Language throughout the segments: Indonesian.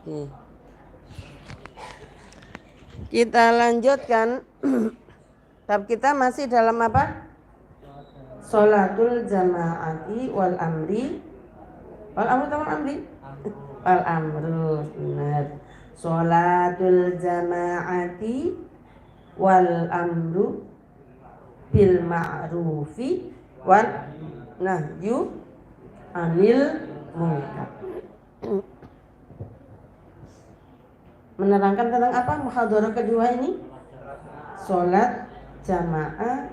Nih. Kita lanjutkan. Tab kita masih dalam apa? Sholatul jamaati wal amri. Wal amru taman amri. Wal amru, benar. Sholatul jamaati wal amru bil ma'rufi wal nahyu anil munkar. Menerangkan tentang apa muhadharah kedua ini? Sholat jamaah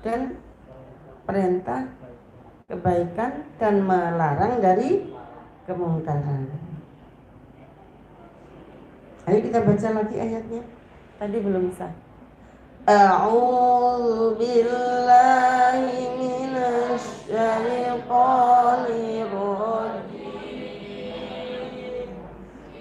dan perintah kebaikan dan melarang dari kemungkaran. Ayo kita baca lagi ayatnya. Tadi belum bisa. A'udzu billahi minasy syaithanir rajim.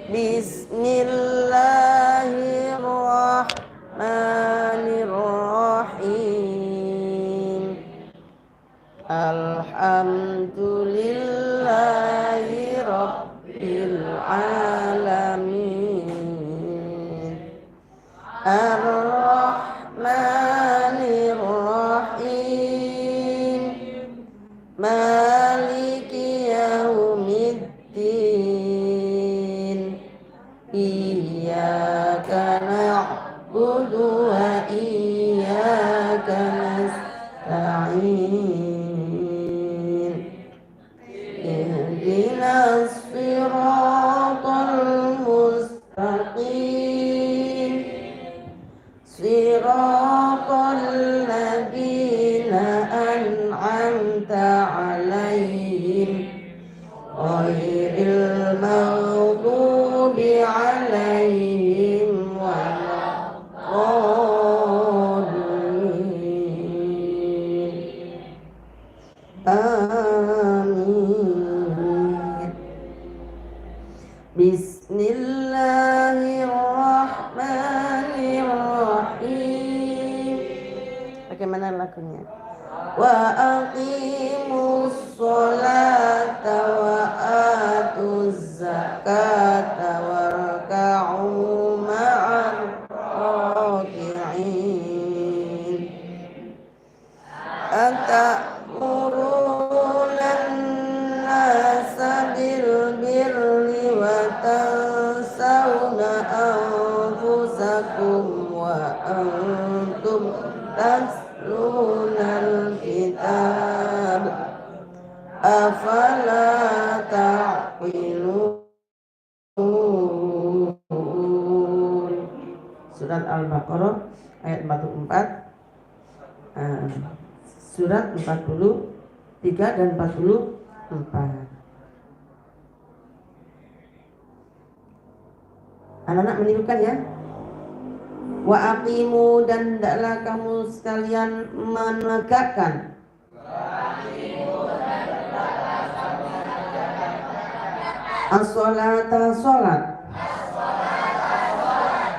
Bismillahirrahmanirrahim. Alhamdulillahi rabbil alamin. Ar-Rahmanir-Rahim. Maliki yaumiddin. Iyyaka na'budu wa iyyaka nasta'in. Ihdinas siratal mustaqim. Siratal ladzina an'amta 'alaihim ghairil maghdubi 'alaihim waladdallin. Amin. Bismillahirrahmanirrahim. Bagaimana lagunya? Wa aqimus sholata wa atuz zakata warka'u ma'ar raki'in. Atamuruna an-nasa bil birri wa tansawna anfusakum wa antum tatlunal kitab afala ta'qilun. Surat Al-Baqarah ayat 44, surat 43 dan 44. Anak-anak menirukan ya. Wa aqimu, dan hendaklah kamu sekalian menegakkan. As-sholata, sholat.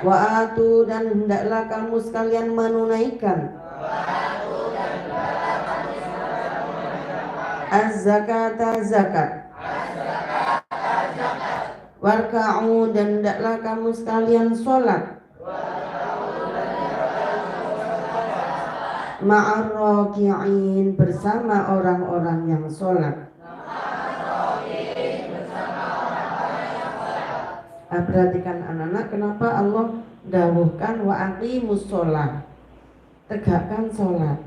Wa atu, dan hendaklah kamu sekalian menunaikan. Az-zakata, zakat. Warka'u, dan hendaklah kamu sekalian sholat. Ma'ar raki'in, bersama orang-orang yang sholat. Perhatikan anak-anak, kenapa Allah dawuhkan wa aqimus sholat, tegakkan sholat.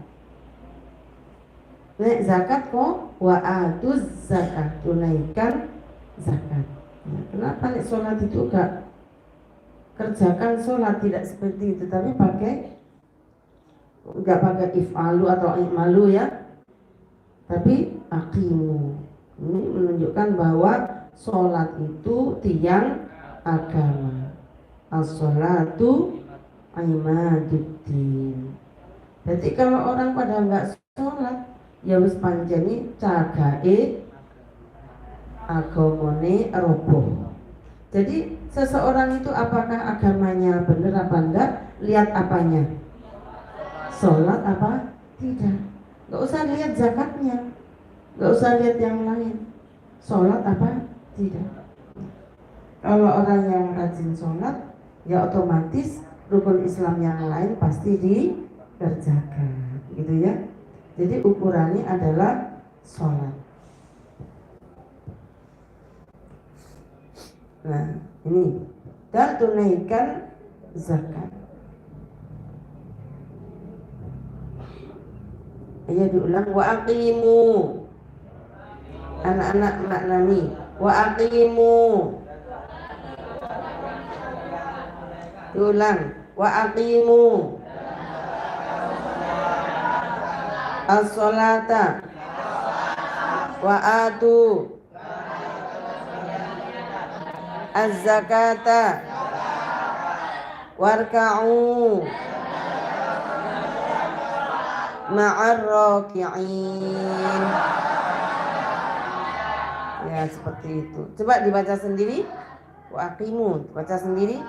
Nek zakat kok wa atuz zakat, tunaikan zakat. Nah, kenapa nek sholat itu enggak kerjakan sholat, tidak seperti itu, tapi enggak pakai if'alu atau i'malu ya, tapi aqimu. Ini menunjukkan bahwa sholat itu tiang agama. As-sholatu imaduddin. Jadi kalau orang pada enggak sholat, ya wis panjeni cagae agamane roboh. Jadi seseorang itu apakah agamanya benar apa enggak, lihat apanya? Sholat apa tidak. Enggak usah lihat zakatnya, enggak usah lihat yang lain. Sholat apa tidak. Kalau orang yang rajin sholat, ya otomatis rukun Islam yang lain pasti dikerjakan, gitu ya. Jadi ukurannya adalah sholat. Nah, ini dan tunaikan zakat. Ayo diulang, wa aqimu. Anak-anak maknani, wa aqimu. Diulang, wa aqimu as-salata wa atu az-zakata warka'u ma'ar raki'in. Ya, seperti itu. Coba dibaca sendiri. Wa aqimu, baca sendiri.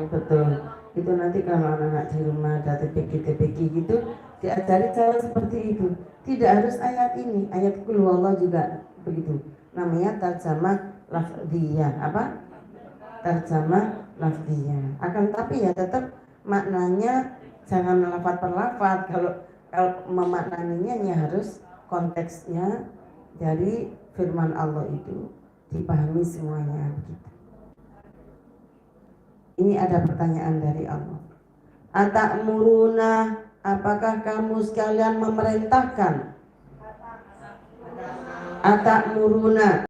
Betul. Itu nanti kalau anak-anak di rumah ada TPG gitu, diajari cara seperti itu. Tidak harus ayat ini, ayat Qul Huwallah juga begitu. Namanya tarjamah lafziyah. Apa? Tarjamah lafziyah. Akan tapi ya tetap maknanya jangan lafaz per lafaz. Kalau memaknaninya ya harus konteksnya dari firman Allah itu dipahami semuanya begitu. Ini ada pertanyaan dari Allah. Atakmuruna, apakah kamu sekalian memerintahkan? Atakmuruna.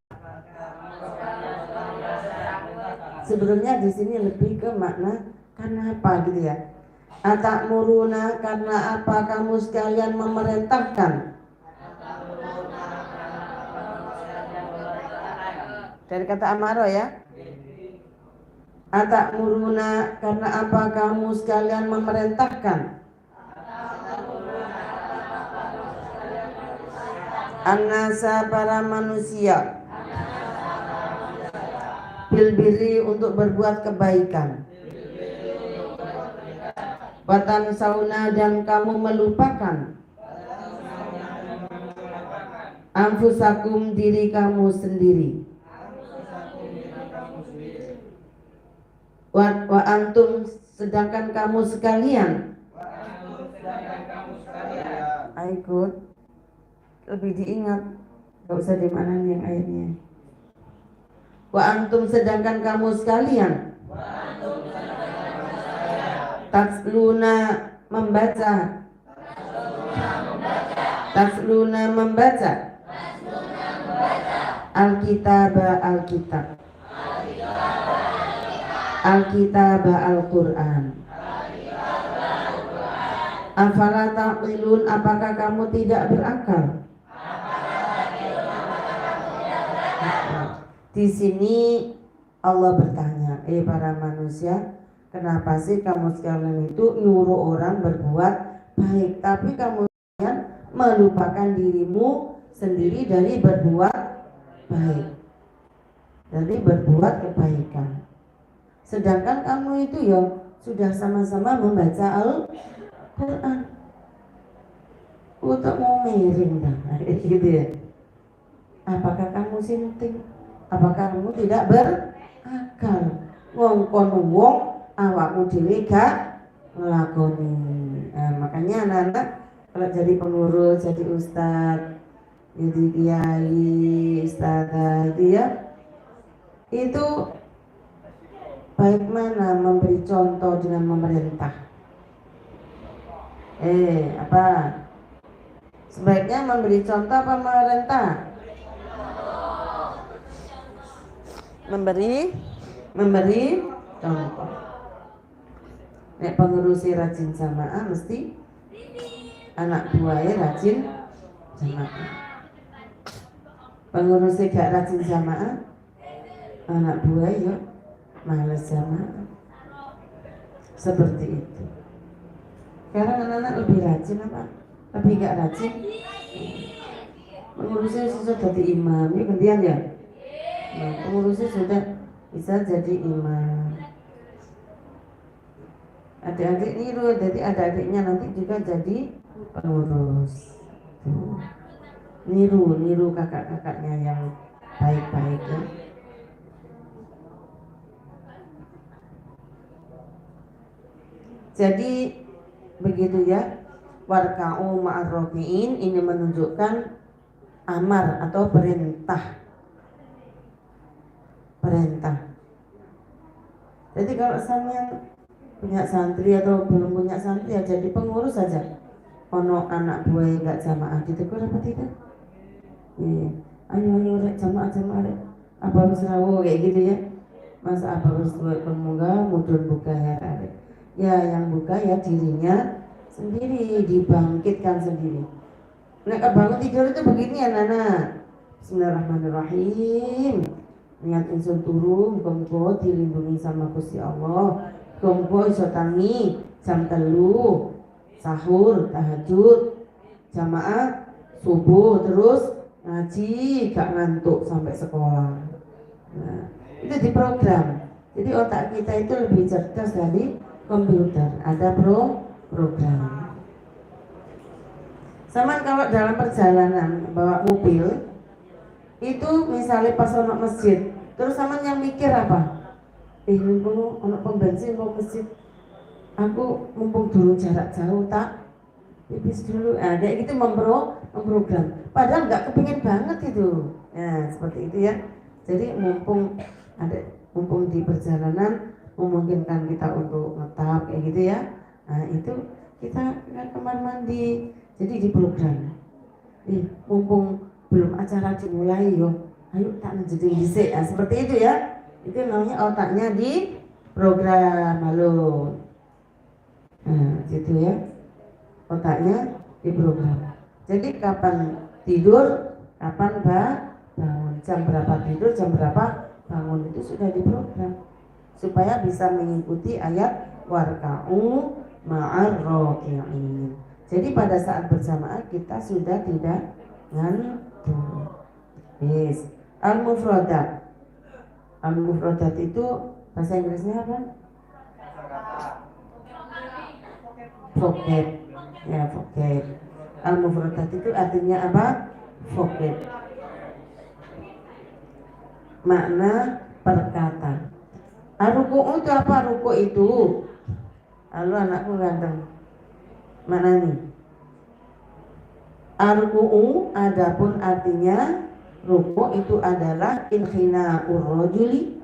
Sebenarnya di sini lebih ke makna karena apa gitu ya. Atakmuruna, karena apa kamu sekalian memerintahkan? Dari kata amaro ya. Atakmuruna, karena apa kamu sekalian memerintahkan? An-nasa, para manusia, bil birri, untuk berbuat kebaikan. Watan sauna, dan kamu melupakan. Anfusakum, diri kamu sendiri. Wa antum, sedangkan kamu sekalian. Ikut, lebih diingat, gak usah dimanain yang ayatnya. Wa antum, sedangkan kamu sekalian. Tatsluna, membaca. Tatsluna, membaca. Alkitab, alkitab. Alkitab, Al-Quran. Afala taqilun, apakah kamu tidak berakal? Di sini Allah bertanya, para manusia, kenapa sih kamu sekalian itu nyuruh orang berbuat baik, tapi kamu melupakan dirimu sendiri dari berbuat baik, dari berbuat kebaikan. Sedangkan kamu itu ya sudah sama-sama membaca Al-Quran. Untuk mau miring dah, gitu ya. Apakah kamu sinting? Apakah kamu tidak berakal? Wong kono wong awakmu dhewe gak nglakoni. Makanya anak-anak kalau jadi pengurus, jadi ustadz, jadi kiai, ustadzah itu baik mana memberi contoh dengan memerintah? Apa? Sebaiknya memberi contoh apa memerintah? Memberi contoh. Nek pengurusi rajin jamaah mesti anak buahnya rajin jamaah. Pengurusi gak rajin jamaah, anak buahnya malas jamaah. Seperti itu. Sekarang anak-anak lebih rajin apa? Lebih gak rajin? Mengurusnya susah jadi imam, ya gantian ya. Nah, pengurusnya sudah bisa jadi imam. Adik-adik niru, jadi adik-adiknya nanti juga jadi pengurus. Tuh. Niru kakak-kakaknya yang baik-baik ya. Jadi begitu ya. Warka'u ma'ar raki'in ini menunjukkan amar atau perintah. Jadi kalau sampean punya santri atau belum punya santri ya jadi pengurus saja. Ono anak buah nggak jamaah ditegur apa tidak? Iya. Ayo rek jamaah rek. Apa harus rawo kayak gitu ya? Masa apa harus buat pemuda mudun buka ya rek. Ya yang buka ya dirinya sendiri, dibangkitkan sendiri. Nek bangun tidur itu begini ya Nana. Bismillahirrahmanirrahim. Niat insun turu muga-muga dilindungi sama Gusti Allah. Muga iso tangi jam 3 sahur, tahajud, jamaah, subuh terus ngaji gak ngantuk sampai sekolah. Nah, itu diprogram. Jadi otak kita itu lebih cerdas dari komputer. Ada program. Sama kalau dalam perjalanan bawa mobil itu misalnya pas ono masjid, terus sama yang mikir apa? Mumpung ono pom bensin mau masjid, aku mumpung dulu jarak jauh tak pipis dulu. Kayak gitu memprogram. Padahal nggak kepingin banget itu. Nah seperti itu ya. Jadi mumpung di perjalanan memungkinkan kita untuk ngetap kayak gitu ya. Nah itu kita kamar mandi. Jadi diprogram. Mumpung belum acara dimulai yo, ayo tak menjadi dhisik. Seperti itu ya. Itu namanya otaknya di program halo. Nah, gitu ya. Otaknya di program. Jadi kapan tidur, kapan bangun, jam berapa tidur, jam berapa bangun itu sudah diprogram supaya bisa mengikuti ayat warka'u ma'ar raki'in. Jadi pada saat berjamaah kita sudah tidak ngantuk. Yes. Al-mufradat. Al-mufradat itu bahasa Inggrisnya apa? Vocab. Ya, vocab. Al-mufradat itu artinya apa? Vocab. Makna perkata. Ruku itu apa? Ruku itu. Halo anakku ganteng. Mana nih? Ruku adapun artinya ruku itu adalah inhina'ur rajuli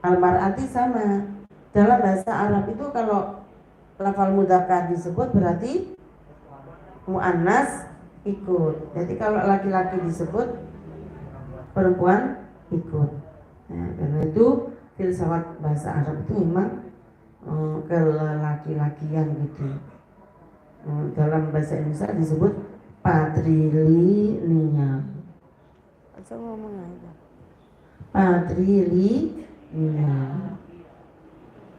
al-mar'ati sama. Dalam bahasa Arab itu kalau lafal mudzakkar disebut berarti muannas ikut. Jadi kalau laki-laki disebut perempuan ikut. Nah, karena itu filsafat bahasa Arab itu memang kelaki-lakian gitu. Dalam bahasa Indonesia disebut patrilineal. Saya ngomong aja. Patrilineal.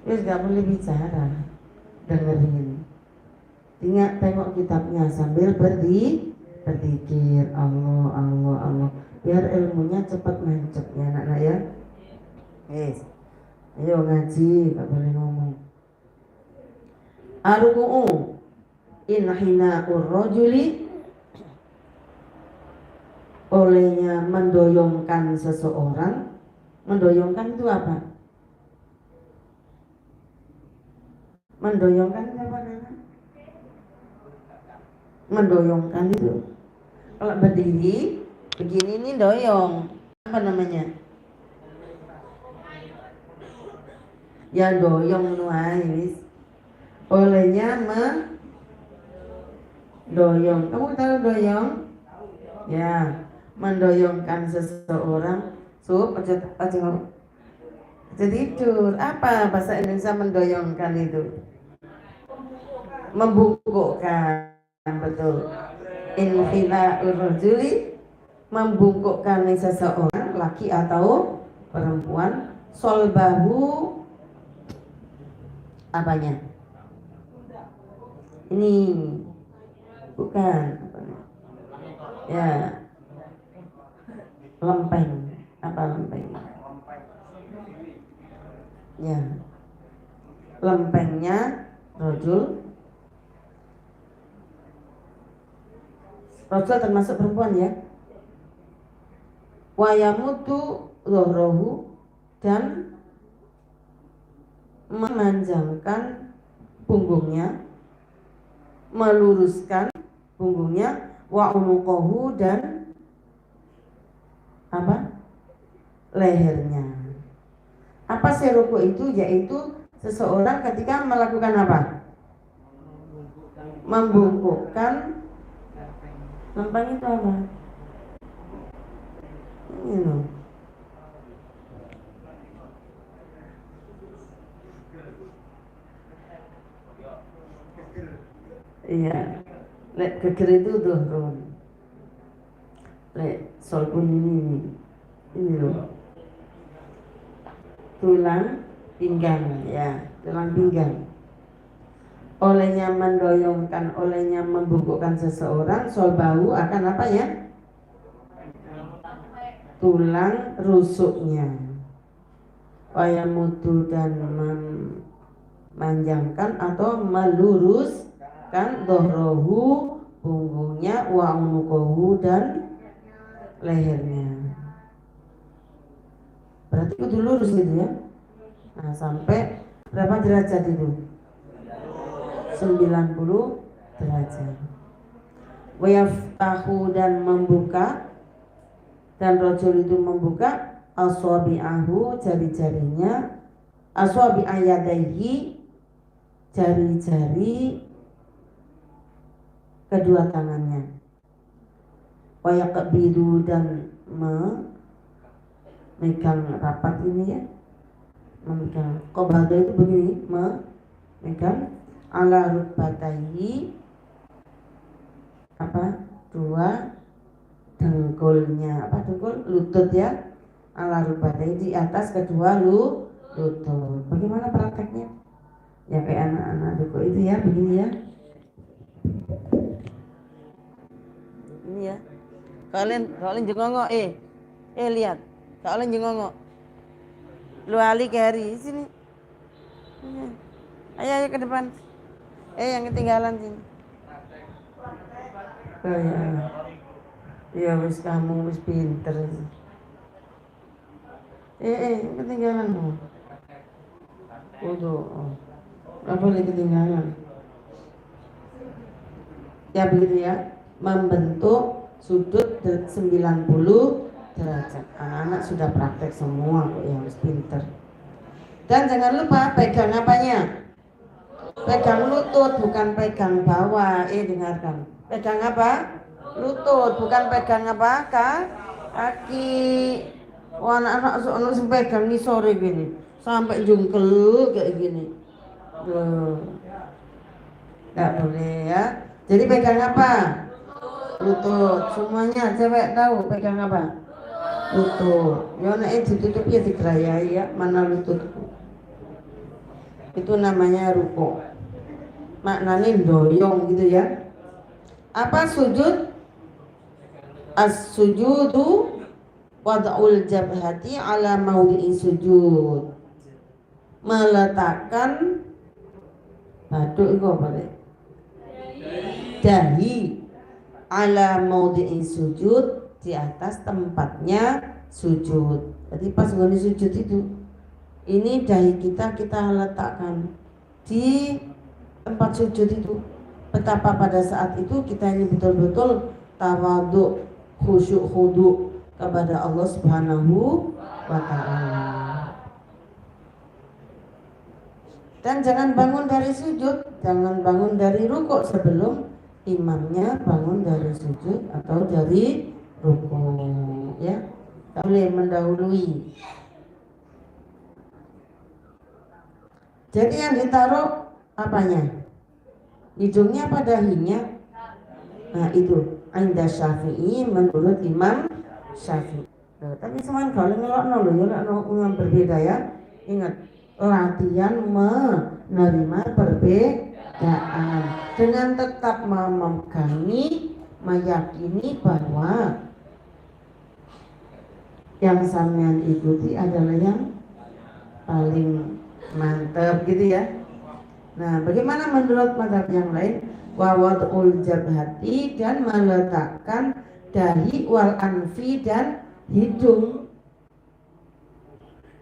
Wis gak boleh bicara, dengerin. Tengok kitabnya sambil berpikir Allah. Biar ilmunya cepat nancep ya anak-anak ya. Yes. Ayo ngaji, gak boleh ngomong. Ruku'u inhina'ur rajuli olehnya mendoyongkan seseorang. Mendoyongkan itu apa? Mendoyongkan itu apa namanya? Mendoyongkan itu kalau berdiri begini ini doyong. Apa namanya? Ya doyong nuais. Olehnya doyong. Kamu tahu doyong? Ya, mendoyongkan seseorang. Aja tidur. Apa bahasa Indonesia mendoyongkan itu? Membungkukkan. Betul. Inhina'ur rajuli membungkukkan seseorang, laki atau perempuan, solbahu apanya? Ini bukan ya lempeng. Apa lempengnya? Ya, lempengnya rojul. Rojul termasuk perempuan ya. Wa yamutu dhahrahu, dan memanjangkan punggungnya, meluruskan punggungnya, wa unuqahu, dan apa? Lehernya. Apa sih ruku itu? Yaitu seseorang ketika melakukan apa? Membungkukkan lempeng itu apa? Ini loh. Iya. Lek geger itu dhuhrun. Lek solpun ini loh. Tulang pinggang ya, tulang pinggang. Olehnya mendoyongkan, olehnya membungkukkan seseorang, solbahu akan apa ya? Tulang rusuknya. Wayamutu, dan memanjangkan atau meluruskan dhahrahu, punggungnya, wa unuqahu, dan lehernya. Berarti itu lurus gitu ya. Nah, sampai berapa derajat itu? 90 derajat. Wa yaftahu, dan membuka, dan rajul itu membuka aswabi'ahu, jari-jarinya, aswabi'ayadaihi, jari-jari kedua tangannya. Wa yaqbidu, dan memegang rapat ini ya, memegang qabada itu begini, memegang ala rukbatayhi, apa? Dua dengkulnya, apa dengkul? Lutut ya. Ala rukbatayhi, di atas kedua lutut. Bagaimana prakteknya? Ya kayak anak-anak duku itu ya, begini ya. Ini ya. Kalian jengongok lihat. Kalian jengongok. Lu Ali Keri sini. Ayo ke depan. Yang ketinggalan sini. Oh ya. Ya wis kamu wis pinter. Ketinggalan dong. Oh. Gak boleh ketinggalan. Ya begitu ya. Membentuk sudut 90 derajat. Anak-anak sudah praktek semua kok, yang harus pinter. Dan jangan lupa pegang apanya? Pegang lutut, bukan pegang bawah. Dengarkan. Pegang apa? Lutut, bukan pegang apa? Kaki. Wah, anak-anak pegang nih sore gini, sampai jungkel kayak gini. Nggak boleh ya. Jadi pegang apa? Lutut. Semuanya cewek tahu pegang apa? Lutut. Ya nek ditutup ya digerayai ya, mana lututku. Itu namanya ruku. Maknanya doyong gitu ya. Apa sujud? As-sujudu wad'ul jabhati ala maudhi'i sujud. Meletakkan baduk itu apa deh? Dahi ala maudhi'i sujud, di atas tempatnya sujud. Jadi pas ngoni sujud itu, ini dahi kita letakkan di tempat sujud itu. Betapa pada saat itu kita ini betul-betul tawadhu, khusyuk khudu kepada Allah Subhanahu wa ta'ala. Dan jangan bangun dari sujud, jangan bangun dari rukuk sebelum imamnya bangun dari sujud atau dari rukuk ya. Tak boleh mendahului. Jadi yang ditaruh apanya? Hidungnya apa dahinya? Nah itu Inda Syafi'i, menurut Imam Syafi'i. Tapi semuanya kalau ngelok yang berbeda ya. Ingat, latihan menerima perbedaan dengan tetap memegangi, meyakini bahwa yang sampean ikuti adalah yang paling mantap gitu ya. Nah, bagaimana menurut mazhab yang lain? Wawadul jabhati, dan meletakkan dahi wal anfi dan hidung.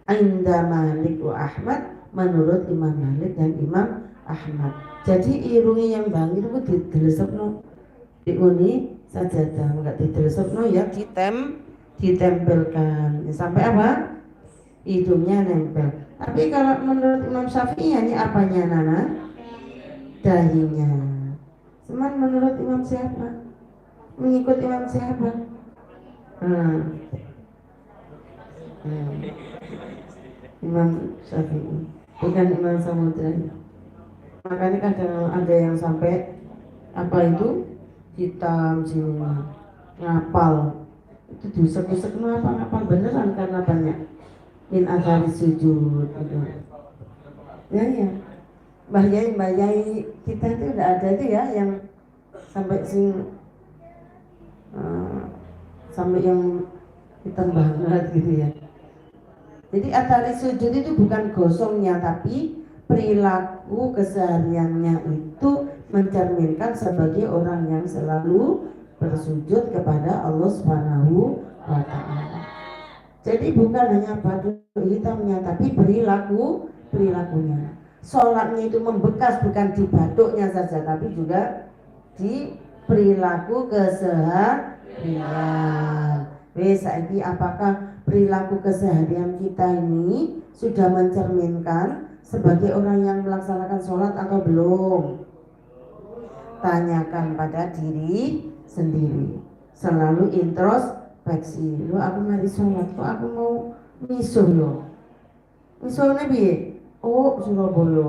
Inda Malik wa Ahmad, menurut Imam Malik dan Imam Ahmad. Jadi irungi yang bangir itu didelesepno diuni sajadah, enggak didelesepno ya ditempelkan ya, sampai apa? Hidungnya nempel. Tapi kalau menurut Imam Syafi'i ini apanya Nana? Dahinya. Cuman menurut Imam siapa? Mengikut Imam siapa? Hmm. Imam Syafi'i, bukan Imam Samudra. Makanya kadang ada yang sampai apa itu hitam sini ngapal itu diusek-usek ngapal beneran karena banyak min athari sujud gitu. Ya Mbah Yai kita itu udah ada itu ya yang sampai sampai yang hitam banget gitu ya. Jadi athari sujud itu bukan gosongnya, tapi perilaku kesehariannya itu mencerminkan sebagai orang yang selalu bersujud kepada Allah Subhanahu wa Ta'ala. Jadi bukan hanya batu hitamnya, tapi perilakunya. Sholatnya itu membekas bukan di batuknya saja, tapi juga di perilaku keseharian. Saiki apakah perilaku keseharian kita ini sudah mencerminkan sebagai orang yang melaksanakan sholat atau belum? Tanyakan pada diri sendiri. Selalu introspeksi. Loh, aku mari sholat, kok aku mau misuh yo? Misuhnya piye? Oh, Surabaya.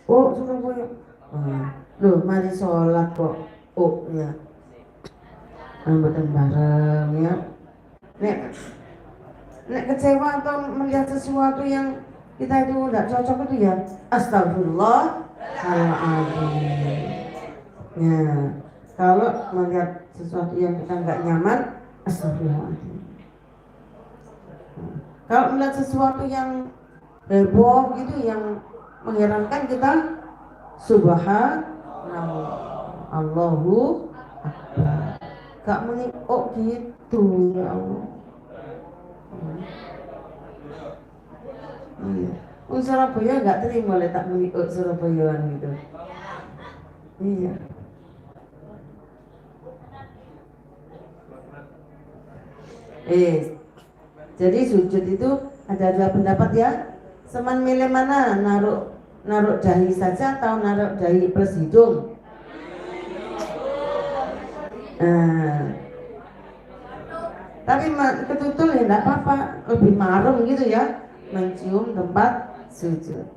Oh, Surabaya. Loh, mari sholat kok. Oh, ya. Mboten bareng ya. Nek kecewa atau melihat sesuatu yang kita itu tidak cocok itu ya astagfirullahaladzim. Ya, kalau melihat sesuatu yang kita nggak nyaman, astagfirullahaladzim. Kalau melihat sesuatu yang heboh gitu, yang mengherankan, kita subhanallah, Allahu akbar. Gak muni oh gitu ya Allah. Surabaya gak terima letak muni oh Surabayaan gitu. Iya. Jadi sujud itu ada dua pendapat ya. Seman milih mana, naruh dahi saja atau naruh dahi plus hidung? Tapi ketutul ya enggak apa-apa, lebih marem gitu ya, mencium tempat sujud.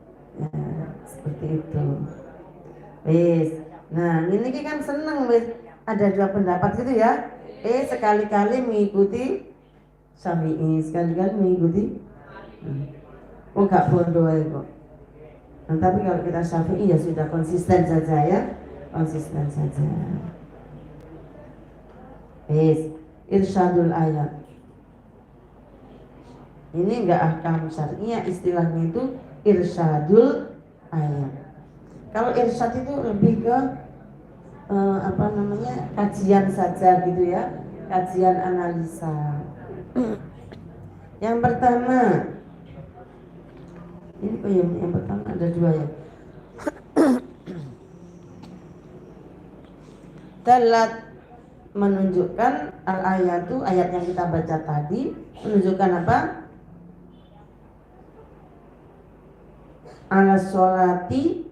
Seperti itu. Nah ini kan seneng ada dua pendapat gitu ya. Sekali-kali mengikuti Syafi'i, sekali-kali mengikuti gak bodoh kok. Nah, tapi kalau kita Syafi'i ya sudah konsisten saja ya, konsisten saja. Irsyadul ayat. Ini enggak ahkam syar'iyah, istilahnya itu irsyadul ayat. Kalau irsyad itu lebih ke kajian saja gitu ya, kajian analisa. Yang pertama, ini yang pertama ada dua ya. Dalat menunjukkan al-ayatu, ayat yang kita baca tadi menunjukkan apa? Ala sholati,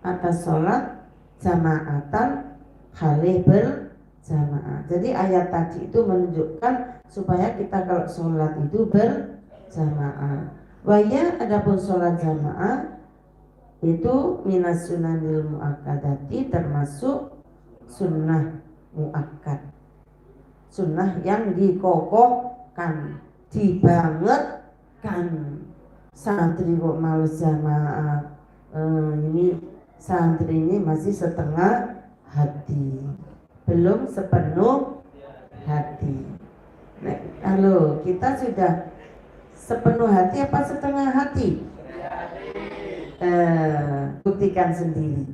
atas sholat, jama'atan, halih berjamaah. Jadi ayat tadi itu menunjukkan supaya kita kalau sholat itu berjamaah. Waya adapun sholat jamaah itu minas sunanil muakkadati, termasuk sunnah muakkad, sunnah yang dikokohkan, dibangetkan. Santri kok males jamaah, ini santri ini masih setengah hati, belum sepenuh hati. Halo, kita sudah sepenuh hati apa setengah hati? Buktikan sendiri.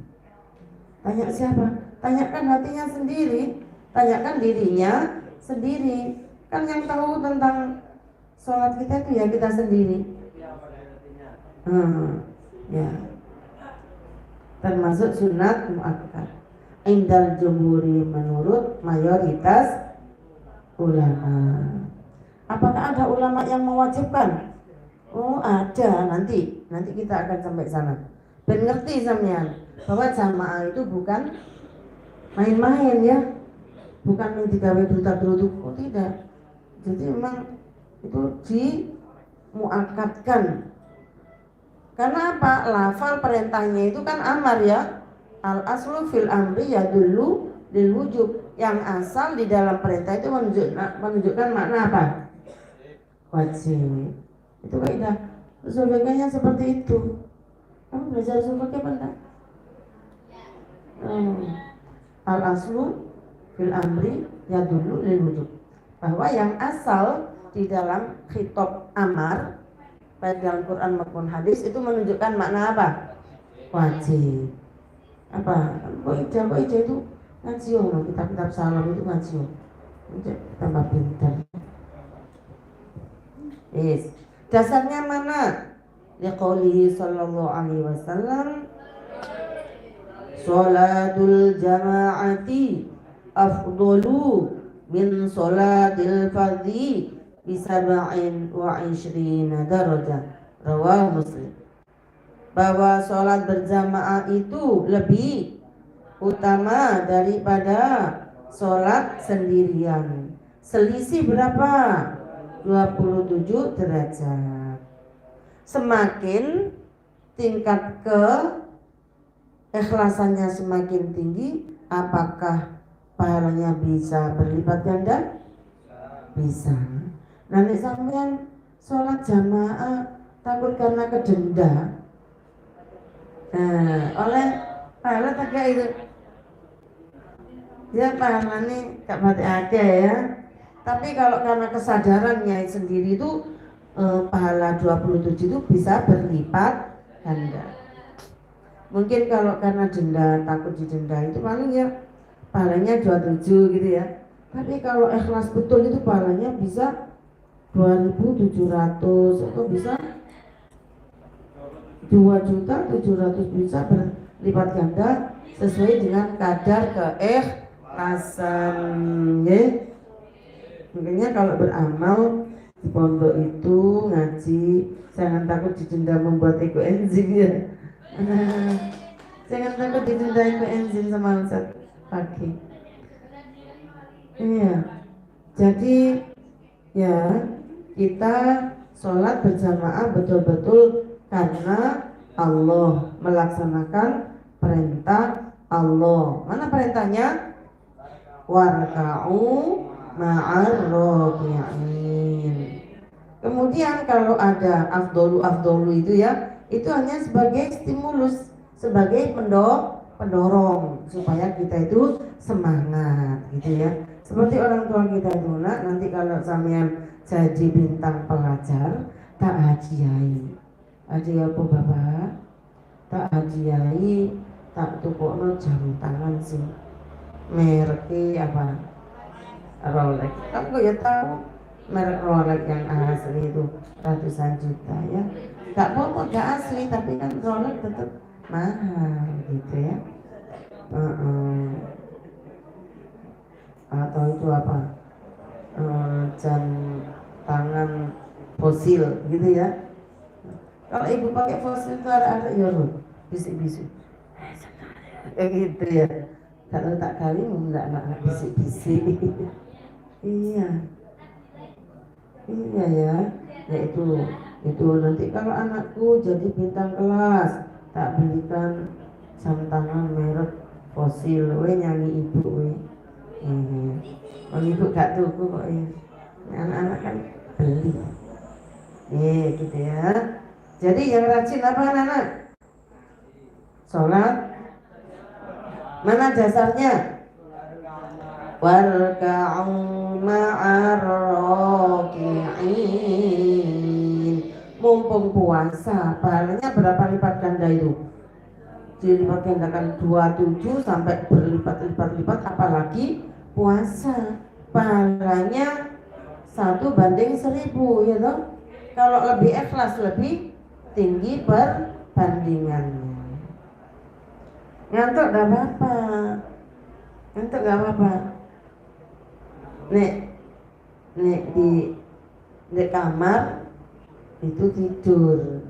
Tanya siapa? Tanyakan hatinya sendiri. Tanyakan dirinya sendiri. Kan yang tahu tentang sholat kita itu ya kita sendiri. Ya. Termasuk sunat muakkad. Indal jumhuri menurut mayoritas ulama. Apakah ada ulama yang mewajibkan? Oh ada, nanti kita akan sampai sana. Ben ngerti sampean bahwa jamaah itu bukan main-main ya, bukan yang digawe berita-berita, oh tidak. Jadi memang itu dimuakatkan. Karena apa? Lafal perintahnya itu kan amar ya. Al aslu fil amri ya dulu lil wujub. Yang asal di dalam perintah itu menunjukkan makna apa? Wajib. Itu kaidah. Usul fikihnya seperti itu. Kamu belajar usul fikih apa enggak? Al aslu fil amri ya dulu lil wujub. Bahwa yang asal di dalam khitab amar baik dalam Quran maupun hadis itu menunjukkan makna apa? Wajib. Apa? Kok ijazah itu ngaji kitab-kitab salam itu ngaji. Tambah pintar. Yes. Dasarnya mana? Liqaulihi sallallahu alaihi wasallam sholatul jama'ati afdalu min sholatil fardhi bisab'in wa 'ishrina darajah. Rawah Muslim. Bahwa sholat berjamaah itu lebih utama daripada sholat sendirian. Selisih berapa? 27 derajat. Semakin tingkat keikhlasannya semakin tinggi, apakah pahalanya bisa berlipat ganda? Bisa. Nanti sampean sholat jamaah takut karena kedenda, oleh pahala tak itu ya pahalanya gak mati aja ya. Tapi kalau karena kesadarannya sendiri itu pahala 27 itu bisa berlipat ganda. Mungkin kalau karena denda, takut didenda itu paling ya pahalanya 27 gitu ya. Tapi kalau ikhlas betul itu pahalanya bisa 2.700 atau bisa 2.700.000 bisa berlipat ganda sesuai dengan kadar keikhlasan ya. Makanya kalau beramal di pondok itu ngaji jangan takut didenda membuat ego enzim ya. Jangan takut didenda ego enzim sama Ustaz pagi. Iya. Jadi ya kita sholat berjamaah betul-betul karena Allah, melaksanakan perintah Allah. Mana perintahnya? Warka'u ma'ar raki'in. Kemudian kalau ada afdolu itu ya, itu hanya sebagai stimulus, sebagai pendorong supaya kita itu semangat gitu ya. Seperti orang tua kita itu nanti kalau sampean jadi bintang pelajar tak hadiahi. Hadiah apa bapak? Tak hadiahi, tak tukokno jam tangan sih. Mereknya apa? Rolex. Kamu ya tahu merek Rolex yang asli itu ratusan juta ya. Gak apa-apa gak asli tapi kan Rolex tetap mahal gitu ya. Atau itu apa? Jam tangan fosil gitu ya. Kalau ibu pakai fosil itu ada ya bisik-bisik. Gitu ya. Kalau tak kali enggak bisik-bisik. Iya ya, ya itu nanti kalau anakku jadi bintang kelas tak belikan jam tangan merek fosil, we nyanyi ibu we. Ibu gak tuku kok ya. Anak-anak kan beli. Gitu ya. Jadi yang rajin apa anak-anak? Sholat. Mana dasarnya? Warka'u ma'ar raki'in. Mumpung puasa, pahalanya berapa lipat ganda itu? Dilipat gandakan 27 sampai berlipat-lipat-lipat, apalagi puasa pahalanya 1:1000 ya toh. Kalau lebih ikhlas lebih tinggi perbandingannya. Ngantuk gak apa-apa, ngantuk gak apa-apa. Nek di kamar itu tidur,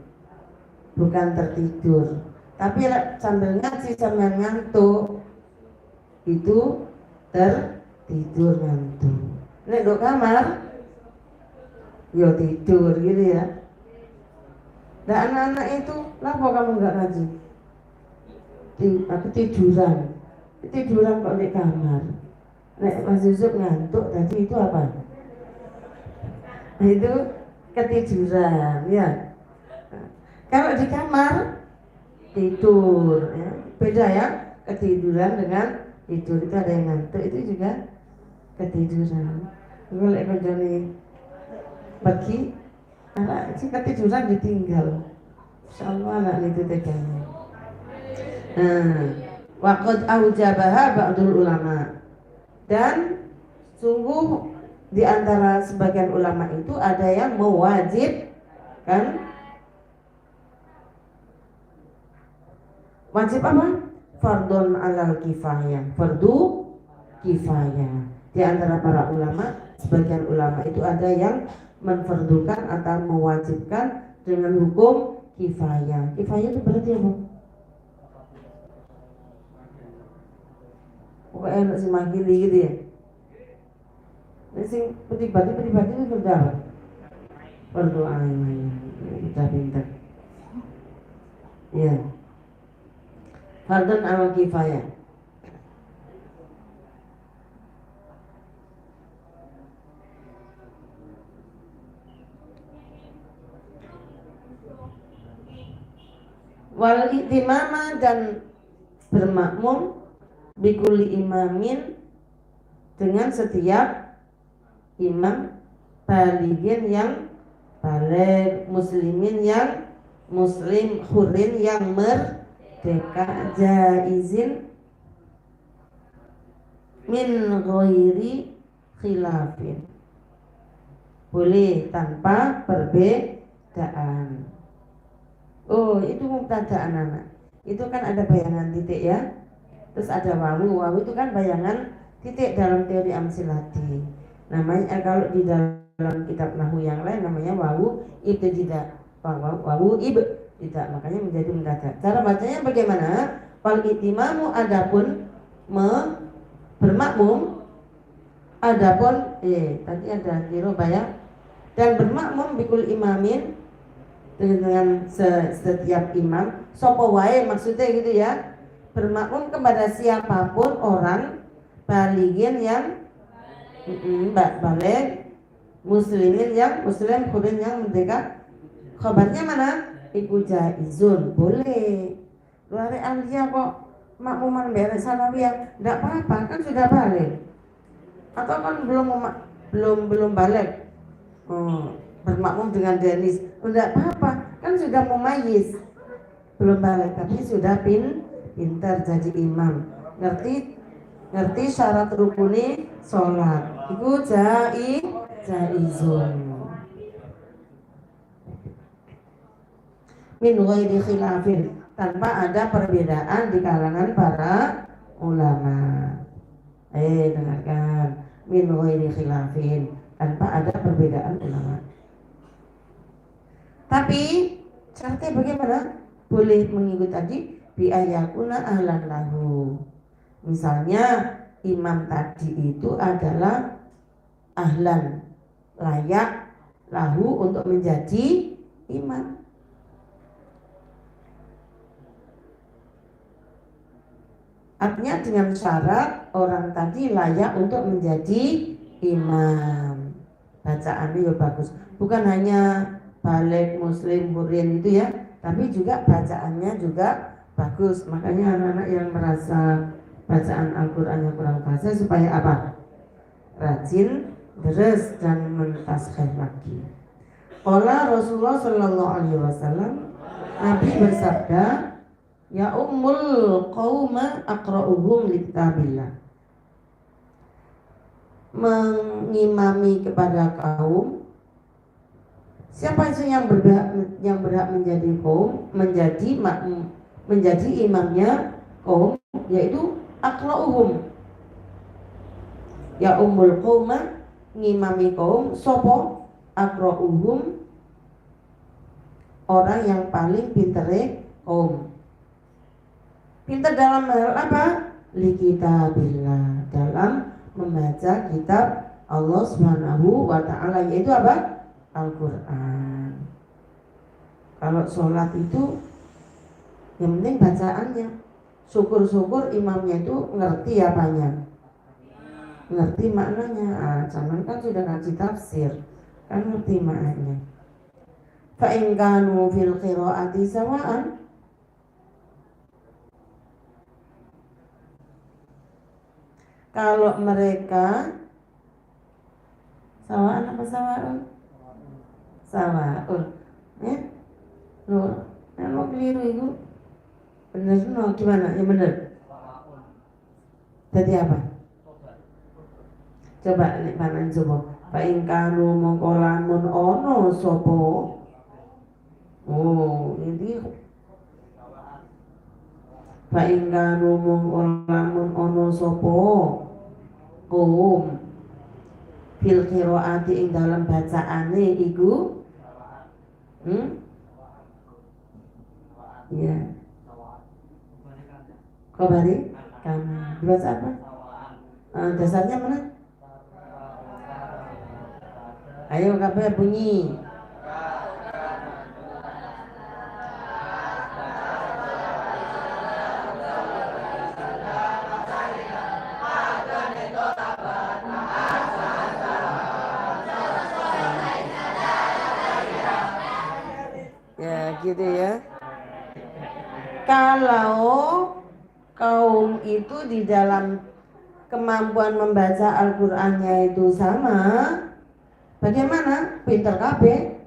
bukan tertidur. Tapi sambil ngaji sambil ngantuk itu tertidur ngantuk. Nek di kamar yo tidur gitu ya. Dan anak-anak itu, kenapa kamu nggak ngaji? Aku tiduran kok di kamar. Nek Mas Yusuf ngantuk tadi itu apa? Nah, itu ketiduran ya. Kalau di kamar tidur ya. Beda ya, ketiduran dengan tidur. Itu ada yang ngantuk, itu juga ketiduran. Kalau jadi pagi anak si ketiduran ditinggal. Insyaallah anak itu tegangnya. Waqad aujabaha ba'dul ulama. Dan sungguh di antara sebagian ulama itu ada yang mewajibkan. Wajib apa? Fardun alal kifayah, fardu kifayah. Di antara para ulama, sebagian ulama itu ada yang menfardukan atau mewajibkan dengan hukum kifayah. Kifayah itu berarti apa? Pokoknya enak si makili gitu ya. Nah, sing pribadi itu sudah berdoa kita pintar. Ya. Fardun al kifayah. Wal itimama dan bermakmum bikuli imamin dengan setiap imam, balighin yang baligh, muslimin yang muslim, hurin yang merdeka, jaizin min ghairi khilafin, boleh tanpa perbedaan. Oh, itu mubtada anak-anak. Itu kan ada bayangan titik ya. Terus ada wawu. Wawu itu kan bayangan titik dalam teori amsilati. Namanya kalau di dalam kitab nahwu yang lain namanya wawu ibtidah. Wawu ibtidah. Makanya menjadi mubtada. Cara bacanya bagaimana? Fal itimamu adapun bermakmum, adapun tadi ada kiro bayang, dan bermakmum bikul imamin dengan setiap imam, sopo wae maksudnya gitu ya, bermakmum kepada siapapun orang, balighin yang balik, muslimin yang muslim, hurin yang merdeka. Kabarnya mana? Iku jaizun, boleh. Luar alia kok makmuman beres sanawiyah, enggak apa-apa, kan sudah balik. Atau kan belum balik. Bermakmum dengan Denis, enggak apa-apa, kan sudah mumayyiz, belum balik tapi sudah pintar jadi imam, ngerti syarat rukuni sholat, itu jaizun min ghairi khilafin, tanpa ada perbedaan di kalangan para ulama. Dengarkan, min ghairi khilafin, tanpa ada perbedaan ulama. Tapi syaratnya bagaimana? Boleh mengikut tadi biayakuna ahlan lahu. Misalnya imam tadi itu adalah ahlan, layak lahu untuk menjadi imam. Artinya dengan syarat orang tadi layak untuk menjadi imam. Bacaannya ya bagus. Bukan hanya balik, muslim, hurin itu ya, tapi juga bacaannya juga bagus. Makanya anak-anak yang merasa bacaan Al-Qurannya kurang fase supaya apa? Rajin deres dan mentaskhir lagi. Qala Rasulullah sallallahu alaihi wasallam, Nabi bersabda, ya ummul qauma aqra'uhum li kitabillah. Mengimami kepada kaum, siapa itu yang berhak menjadi kaum, menjadi imamnya kaum, yaitu aqra'uhum. Ya ummul qauma, ngimami kaum, sopo aqra'uhum, orang yang paling pintere kaum. Pintar dalam hal apa? Li kitabillah, dalam membaca kitab Allah Subhanahu wa taala, yaitu apa? Al-Qur'an. Kalau sholat itu yang penting bacaannya. Syukur-syukur imamnya itu ngerti apanya, ngerti maknanya. Jangan kan sudah ngaji tafsir, kan ngerti maknanya. Fa in kanu fil qiraati sawa'an, kalau mereka sawa'an apa sawa'un? Sawa'un. Ya? Loh, mau keliru itu. Bener no, gimana? Yang bener. Jadi apa? Coba nek panen coba. Fa in kanu mongko lamun ono sapa. Oh, ini fa in kanu mongko lamun ono sapa kaum fil qiraati ing dalam bacaane iku ya kobari karena dibaca apa? Dasarnya mana? Ayo kabeh bunyi. Ya gitu ya. Kalau kaum itu di dalam kemampuan membaca Al-Qur'annya itu sama, bagaimana? Pinter kabeh,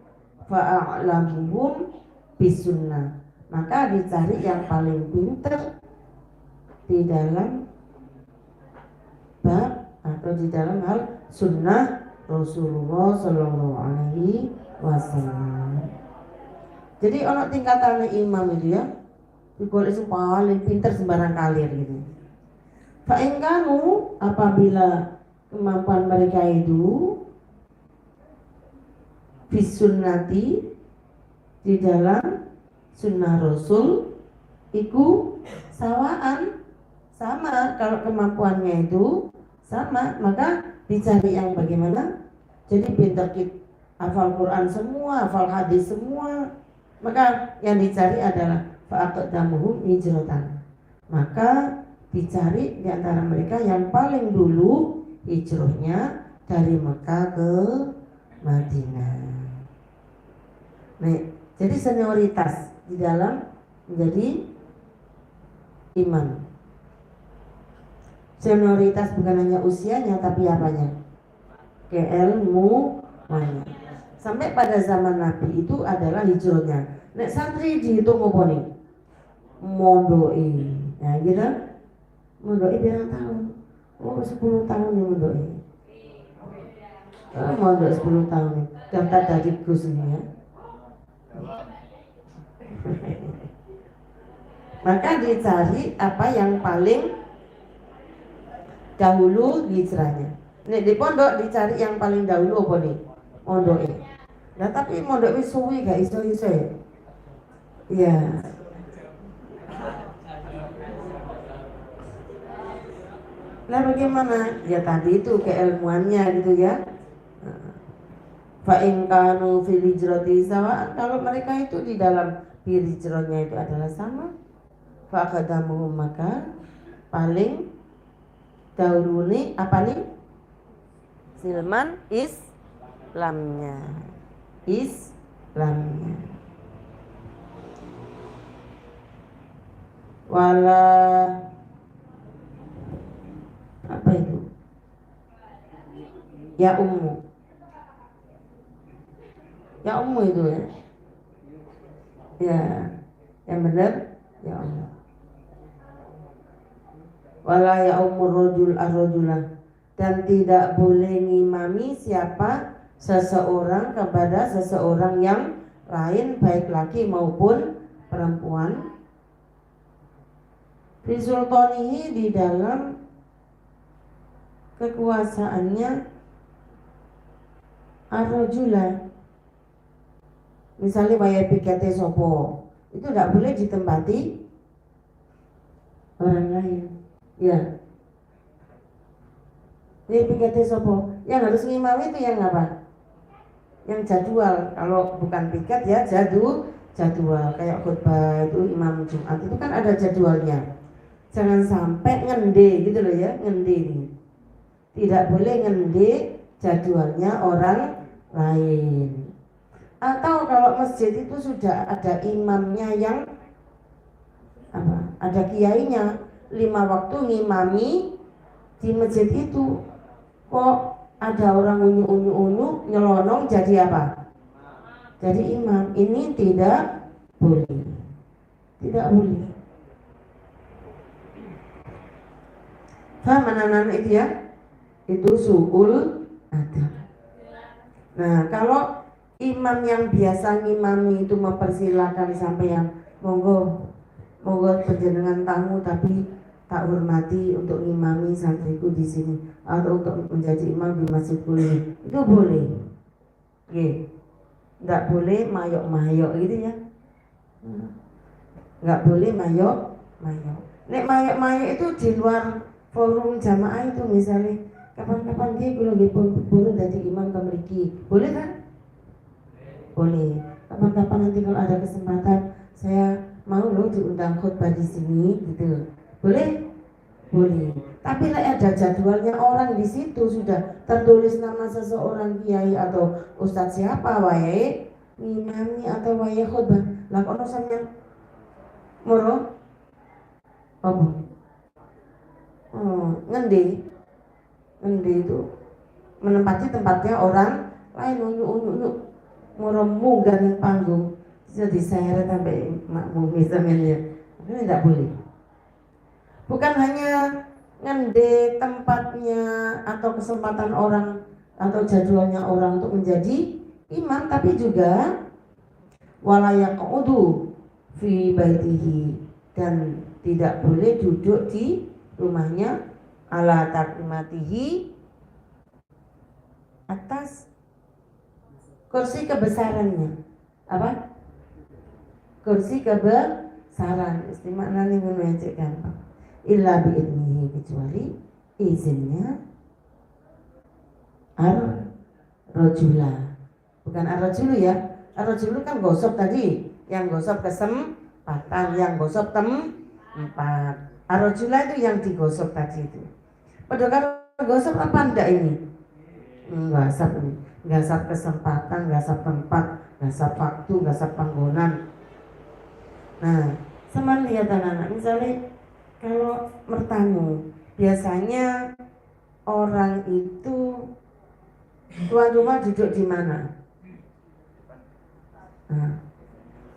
fa'a'lamuhum bisunnah. Maka dicari yang paling pinter di dalam bab atau di dalam hal sunnah Rasulullah Sallallahu Alaihi Wasallam. Jadi ono tingkatan imam itu ya, digolek sing paling pinter sembarang kalir gitu. Fa in kanu, apabila kemampuan mereka itu bisunnati, di dalam sunnah Rasul iku sawaan, sama. Kalau kemampuannya itu sama, maka dicari yang bagaimana? Jadi pintar hafal Quran semua, hafal hadis semua, maka yang dicari adalah fa'aqdamuhum hijratan. Maka dicari di antara mereka yang paling dulu hijrahnya dari Mekah ke Madinah. Nah, jadi senioritas di dalam menjadi imam. Senioritas bukan hanya usianya, tapi apanya? Keilmuannya. Sampai pada zaman Nabi itu adalah hijrahnya. Nek santri dihitung apa nih? Mondoi. Nah, gitu. Mondoi berapa tahun? Oh, 10 tahun ya mondoi. Mondoi 10 tahun nih. Daftar dari Gus ini ya. Maka dicari apa yang paling dahulu hijrahnya. Nek di pondok dicari yang paling dahulu apa nih? Mondoi. Nah tapi mondok wis suwi gak iso-iso ya. Iya. Lah bagaimana? Ya tadi itu keilmuannya gitu ya. Fa in kanu fil hijrati sawa'an, kalau mereka itu di dalam hijrahnya itu adalah sama, fa qadamuhum, maka paling dahulu nih apa nih? Silman Islamnya. Wala apa itu? Ya ummu. Ya ummu itu ya. Ya, yang benar ya ummu. Wala ya umur rojul ar-rojulah, dan tidak boleh ngimami siapa seseorang kepada seseorang yang lain, baik laki maupun perempuan, bisultanihi, di dalam kekuasaannya, ar-rojulah. Misalnya waya pikete sopo, itu tidak boleh ditempati orang lain. Ya, ini pikete sopo, yang harus ngimami itu yang apa? Yang jadwal. Kalau bukan piket ya jadwal. Kayak khutbah itu imam Jumat itu kan ada jadwalnya. Jangan sampai ngende gitu loh ya, ngende ini. Tidak boleh ngende jadwalnya orang lain. Atau kalau masjid itu sudah ada imamnya yang apa? Ada kiainya, 5 waktu ngimami di masjid itu. Kok ada orang unyu-unyu nyelonong jadi apa? Jadi imam. Ini tidak boleh. Tidak boleh. Faham anak-anak itu ya? Itu su'ul adab. Nah, kalau imam yang biasa ngimami itu mempersilahkan sampai yang monggo penjenengan tamu tapi tak hormati untuk ngimami santriku di sini atau untuk menjadi imam di masjid kuliah, itu boleh. Nggak boleh mayok-mayok gitu ya. Nggak boleh mayok-mayok. Nek mayok-mayok itu di luar forum jamaah itu, misalnya kapan-kapan dia kalau boleh jadi imam memiliki, boleh kan? Boleh. Kapan-kapan nanti kalau ada kesempatan saya mau loh diundang khutbah di sini gitu. Boleh? Boleh. Tapi lah ada jadwalnya orang di situ, sudah tertulis nama seseorang kiai atau ustadz siapa wae ngimami atau wae khutbah. Lah kono sampeyan moro apa? Ngendi itu menempati tempatnya orang lain, unyu moro munggah ning panggung bisa diseret sampai makmum misalnya. Ini tidak boleh. Bukan hanya ngende tempatnya atau kesempatan orang atau jadwalnya orang untuk menjadi imam, tapi juga walayaqudu fi baitihi, dan tidak boleh duduk di rumahnya ala taklimatihi, atas kursi kebesarannya. Apa? Kursi kebesaran. Istimakna nih ngono ya cek gampang. Illa bi'idnihi, kecuali izinnya ar-rajula. Bukan ar-rajulu ya. Ar-rajulu kan gosok tadi, yang gosok kesempatan, yang gosok tempat. Ar-rajula itu yang digosok tadi itu. Padahal kalau gosok apa enggak ini? Gasap ini. Gasap kesempatan, gasap tempat, gasap waktu, gasap panggonan. Nah, sama lihat anak-anak, misalnya kalau bertamu, biasanya orang itu tuan rumah duduk di mana? Nah,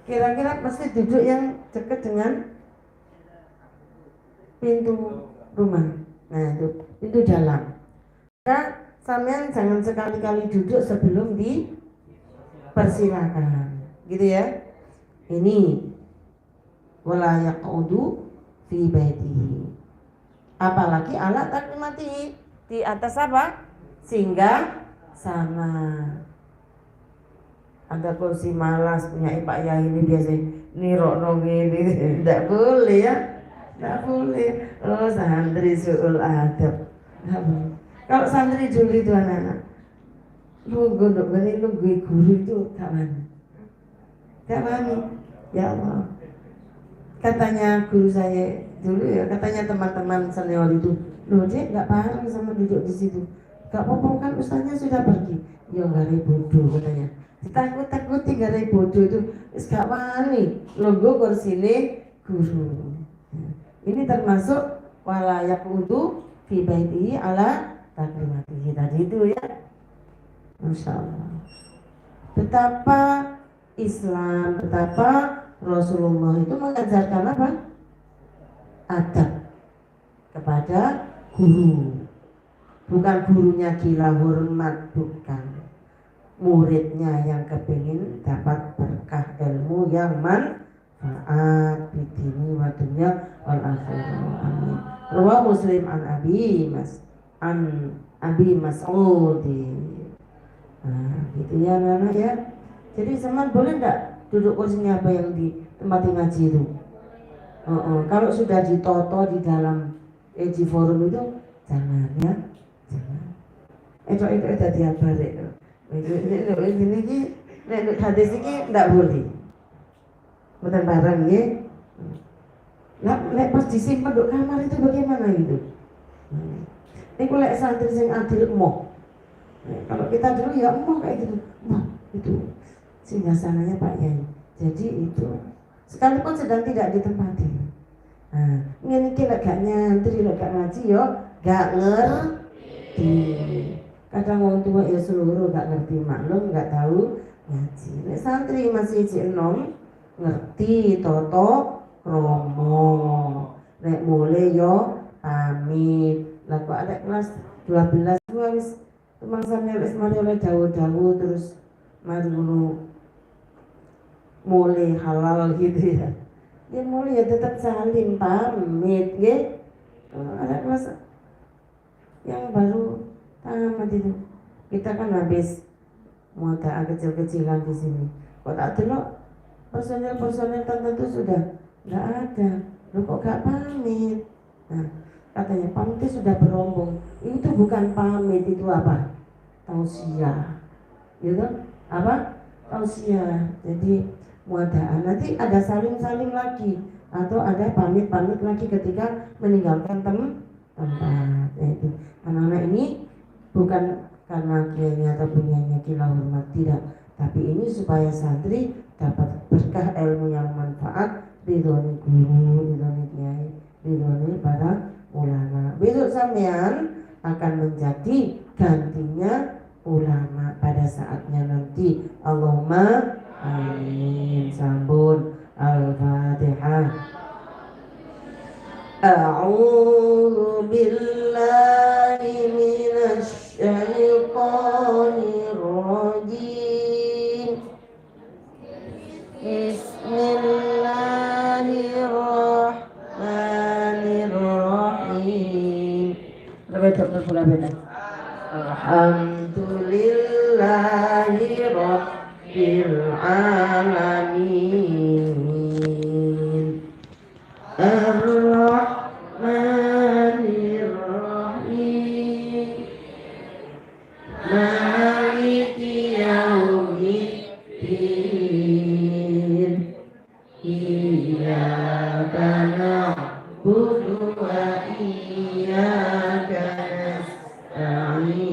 kira-kira pasti duduk yang dekat dengan pintu rumah. Nah, itu pintu dalam. Maka sampean jangan sekali-kali duduk sebelum dipersilakan, gitu ya. Ini wala yaqudu fi baitihi, apalagi ala taklimatihi, di atas apa? Singgah sana. Ada kursi malas punya Pak Yai ini biasanya nirokno gini, tidak boleh ya, tidak boleh. Oh, santri suul adab, tidak boleh. Kalau santri dulu itu anak-anak nunggu guru itu kawan, ya Allah. Katanya guru saya dulu ya, katanya teman-teman senior itu, loh dia nggak paham sama duduk di situ. Gak apa-apa kan ustaznya sudah pergi. Ya nggak bodoh katanya. Ditakut-takuti gak bodoh itu. Gak wani. Logo kursine guru. Ini termasuk wala yaqudu fi baitihi ala taklimati tadi itu ya. Masya Allah. Betapa Islam, betapa Rasulullah itu mengajarkan apa? Adab kepada guru. Bukan gurunya gila hormat, bukan. Muridnya yang kepingin dapat berkah ilmu yang manfaat bidini wa dunya wal akhirah. Amin. Rawah Muslim an Abi Mas'ud. Nah, gitu ya anak ya. Jadi teman boleh enggak duduk kursinya apa yang di tempat ngaji itu? Kalau sudah ditoto di dalam di forum itu jangan ya, jangan. Itu tadi apa deh? Ini hadis ini enggak boleh. Bukan barang ya. Nah, pas disimpan di kamar itu bagaimana itu? Ini kalau santri yang adil emoh. Kalau kita dulu ya emoh kayak gitu, emoh itu singgasananya Pak Yai. Jadi itu sekalipun sedang tidak ditempati. Nah, ini kita gak nyantri, gak ngaji yo, gak ngerti. Kadang orang tua ya seluruh gak ngerti maklum, gak tahu ngaji. Nek santri masih enom ngerti toto kromo. Nek mulai yo pamit. Lah kok ada kelas 12 wis teman-teman wis mari oleh dawu-dawu terus mari mulai halal gitu ya. Dia mulai ya tetap saling pamit ya. Ada kelas yang baru tamat itu. Kita kan habis muatan kecil-kecilan di sini. Kok tak delok personel tertentu sudah nggak ada. Lu kok gak pamit? Nah, katanya pamit itu sudah berombong. Itu bukan pamit, itu apa? Tausiah. Gitu? Apa? Tausiah. Jadi muadaan nanti ada saling-saling lagi atau ada pamit-pamit lagi ketika meninggalkan tempat. Itu anak-anak ini bukan karena kiainya atau punyanya kila hormat, tidak, tapi ini supaya santri dapat berkah ilmu yang manfaat, ridhoni guru, ridhoni kiai, ridhoni para ulama. Besok sampean akan menjadi gantinya ulama pada saatnya nanti. Allahumma amin. Sambun Al-Fatihah. A'udzu billahi minasy syaithanir rajim. Bismillahirrahmanirrahim. Alhamdulillahi rabbil alamin. Ar-Rahmanir-Rahim. Maliki yaumiddin. Iyyaka na'budu wa iyyaka nasta'in.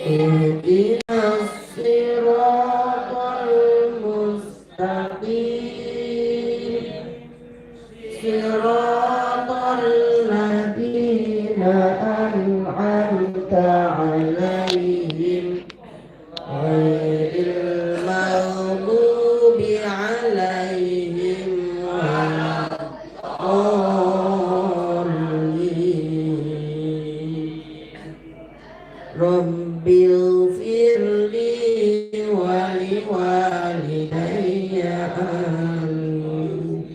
Ihdinas siratal mustaqim. Siratal ladzina an'amta 'alaihim ghairil maghdubi 'alaihim waladdallin. Rabbil firli wa liwalidayya amin.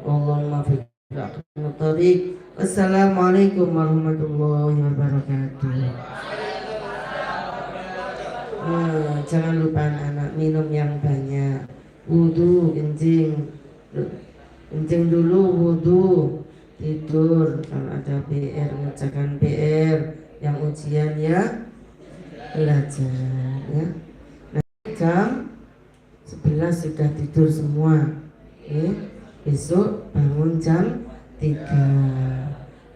Allahumma fiqhna tariq. Assalamualaikum warahmatullahi wabarakatuh. Jangan lupa anak-anak minum yang banyak. Wudu, kencing dulu, wudu, tidur. Kalau ada PR, mengerjakan PR, yang ujian ya belajar ya. Nanti jam 11 sudah tidur semua. Besok bangun jam 3.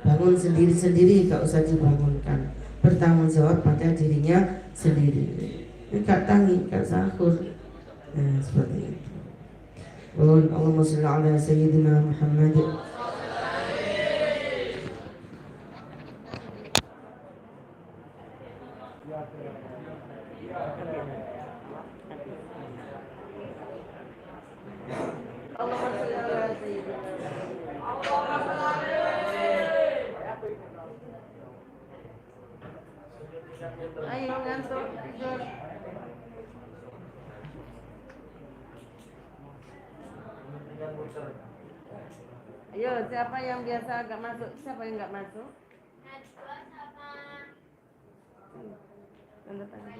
Bangun sendiri-sendiri, gak usah dibangunkan. Bertanggung jawab pada dirinya sendiri. Gak tangi, gak sahur. Nah, seperti itu. Allahumma salli ala sayyidina Muhammad. Ayo ngantuk tidur. Ayo, siapa yang biasa agak masuk? Siapa yang nggak masuk? Najwa sama. Tanda tangan.